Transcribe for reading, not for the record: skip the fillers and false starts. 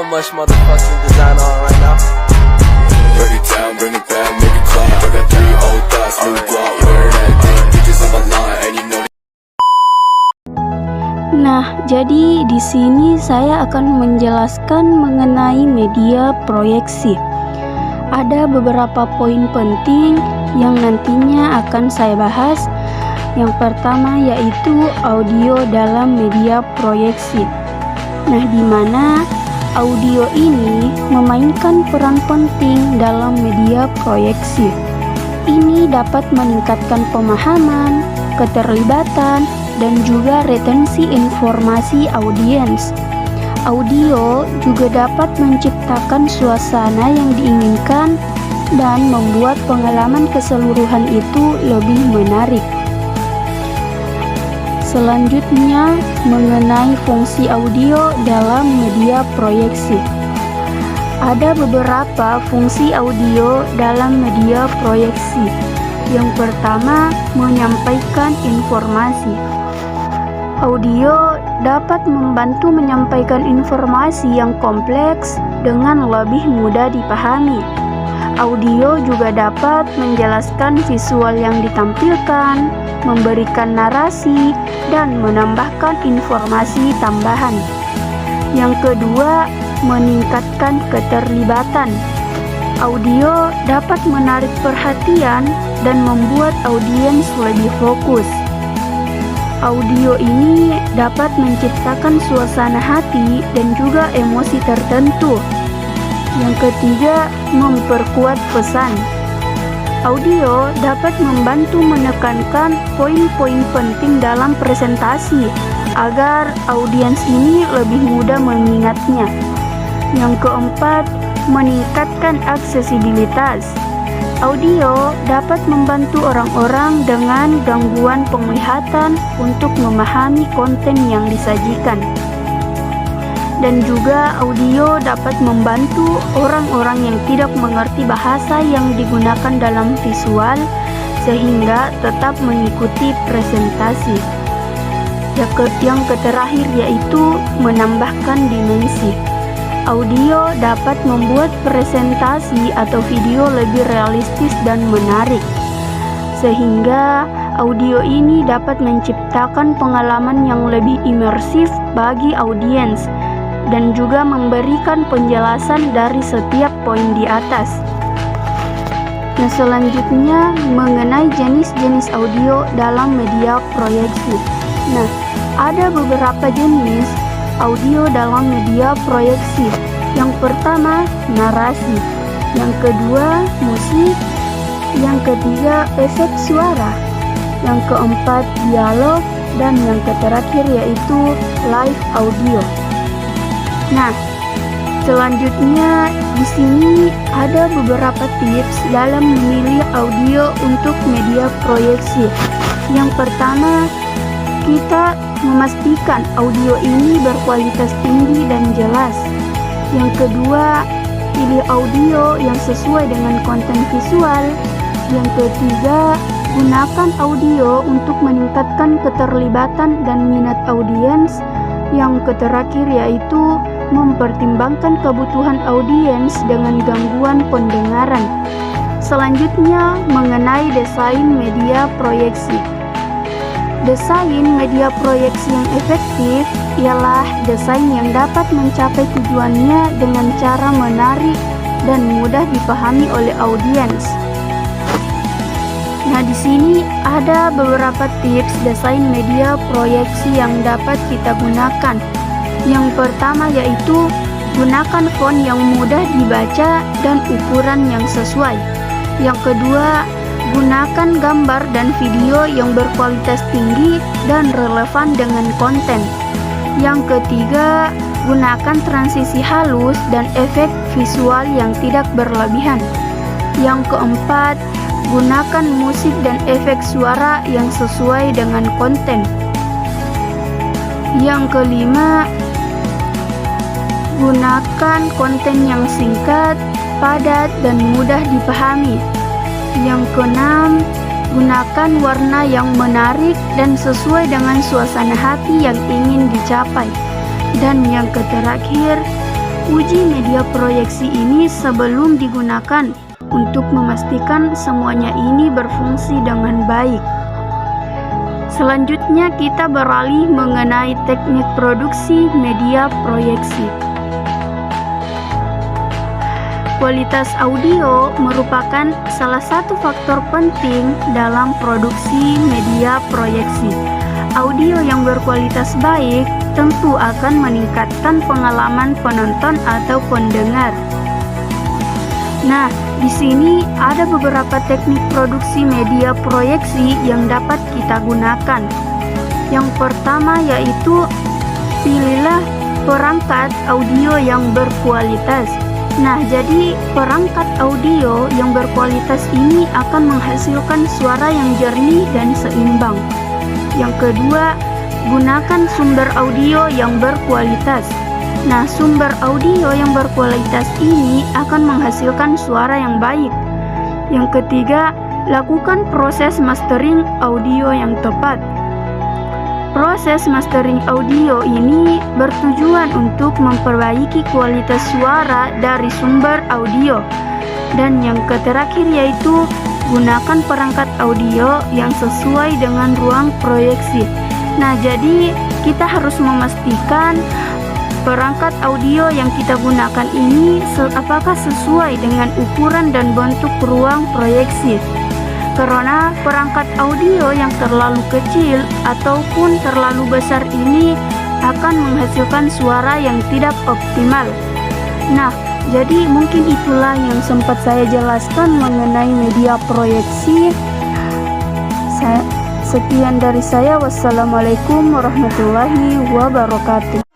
much motherfucking design on right now. Break it down, bring it back, make it clap. I got 3 old thoughts, new guap, wear that thing. Bitches on my line, and you know. Nah, jadi di sini saya akan menjelaskan mengenai media proyeksi. Ada beberapa poin penting yang nantinya akan saya bahas. Yang pertama yaitu audio dalam media proyeksi. Nah, di mana audio ini memainkan peran penting dalam media proyeksi. Ini dapat meningkatkan pemahaman, keterlibatan, dan juga retensi informasi audiens. Audio juga dapat menciptakan suasana yang diinginkan dan membuat pengalaman keseluruhan itu lebih menarik. Selanjutnya, mengenai fungsi audio dalam media proyeksi. Ada beberapa fungsi audio dalam media proyeksi. Yang pertama, menyampaikan informasi. Audio dapat membantu menyampaikan informasi yang kompleks dengan lebih mudah dipahami. Audio juga dapat menjelaskan visual yang ditampilkan, memberikan narasi, dan menambahkan informasi tambahan. Yang kedua, meningkatkan keterlibatan. Audio dapat menarik perhatian dan membuat audiens lebih fokus. Audio ini dapat menciptakan suasana hati dan juga emosi tertentu. Yang ketiga, memperkuat pesan. Audio dapat membantu menekankan poin-poin penting dalam presentasi agar audiens ini lebih mudah mengingatnya. Yang keempat, meningkatkan aksesibilitas. Audio dapat membantu orang-orang dengan gangguan penglihatan untuk memahami konten yang disajikan. Dan juga audio dapat membantu orang-orang yang tidak mengerti bahasa yang digunakan dalam visual sehingga tetap mengikuti presentasi. Yang terakhir yaitu menambahkan dimensi. Audio dapat membuat presentasi atau video lebih realistis dan menarik, sehingga audio ini dapat menciptakan pengalaman yang lebih imersif bagi audiens dan juga memberikan penjelasan dari setiap poin di atas. Nah, selanjutnya mengenai jenis-jenis audio dalam media proyeksi. Nah, ada beberapa jenis audio dalam media proyeksi. Yang pertama, narasi. Yang kedua, musik. Yang ketiga, efek suara. Yang keempat, dialog. Dan yang terakhir yaitu live audio. Nah, selanjutnya di sini ada beberapa tips dalam memilih audio untuk media proyeksi. Yang pertama, kita memastikan audio ini berkualitas tinggi dan jelas. Yang kedua, pilih audio yang sesuai dengan konten visual. Yang ketiga, gunakan audio untuk meningkatkan keterlibatan dan minat audiens. Yang terakhir yaitu mempertimbangkan kebutuhan audiens dengan gangguan pendengaran. Selanjutnya, mengenai desain media proyeksi. Desain media proyeksi yang efektif ialah desain yang dapat mencapai tujuannya dengan cara menarik dan mudah dipahami oleh audiens. Nah, di sini ada beberapa tips desain media proyeksi yang dapat kita gunakan. Yang pertama yaitu gunakan font yang mudah dibaca dan ukuran yang sesuai. Yang kedua, gunakan gambar dan video yang berkualitas tinggi dan relevan dengan konten. Yang ketiga, gunakan transisi halus dan efek visual yang tidak berlebihan. Yang keempat, gunakan musik dan efek suara yang sesuai dengan konten. Yang kelima, gunakan konten yang singkat, padat, dan mudah dipahami. Yang keenam, gunakan warna yang menarik dan sesuai dengan suasana hati yang ingin dicapai. Dan yang terakhir, uji media proyeksi ini sebelum digunakan untuk memastikan semuanya ini berfungsi dengan baik. Selanjutnya kita beralih mengenai teknik produksi media proyeksi. Kualitas audio merupakan salah satu faktor penting dalam produksi media proyeksi. Audio yang berkualitas baik tentu akan meningkatkan pengalaman penonton atau pendengar. Nah, di sini ada beberapa teknik produksi media proyeksi yang dapat kita gunakan. Yang pertama yaitu pilihlah perangkat audio yang berkualitas. Nah, jadi perangkat audio yang berkualitas ini akan menghasilkan suara yang jernih dan seimbang. Yang kedua, gunakan sumber audio yang berkualitas. Nah, sumber audio yang berkualitas ini akan menghasilkan suara yang baik. Yang ketiga, lakukan proses mastering audio yang tepat. Proses mastering audio ini bertujuan untuk memperbaiki kualitas suara dari sumber audio. Dan yang terakhir yaitu gunakan perangkat audio yang sesuai dengan ruang proyeksi. Nah, jadi kita harus memastikan perangkat audio yang kita gunakan ini apakah sesuai dengan ukuran dan bentuk ruang proyeksi. Karena perangkat audio yang terlalu kecil ataupun terlalu besar ini akan menghasilkan suara yang tidak optimal. Nah, jadi mungkin itulah yang sempat saya jelaskan mengenai media proyeksi. Sekian dari saya. Wassalamualaikum warahmatullahi wabarakatuh.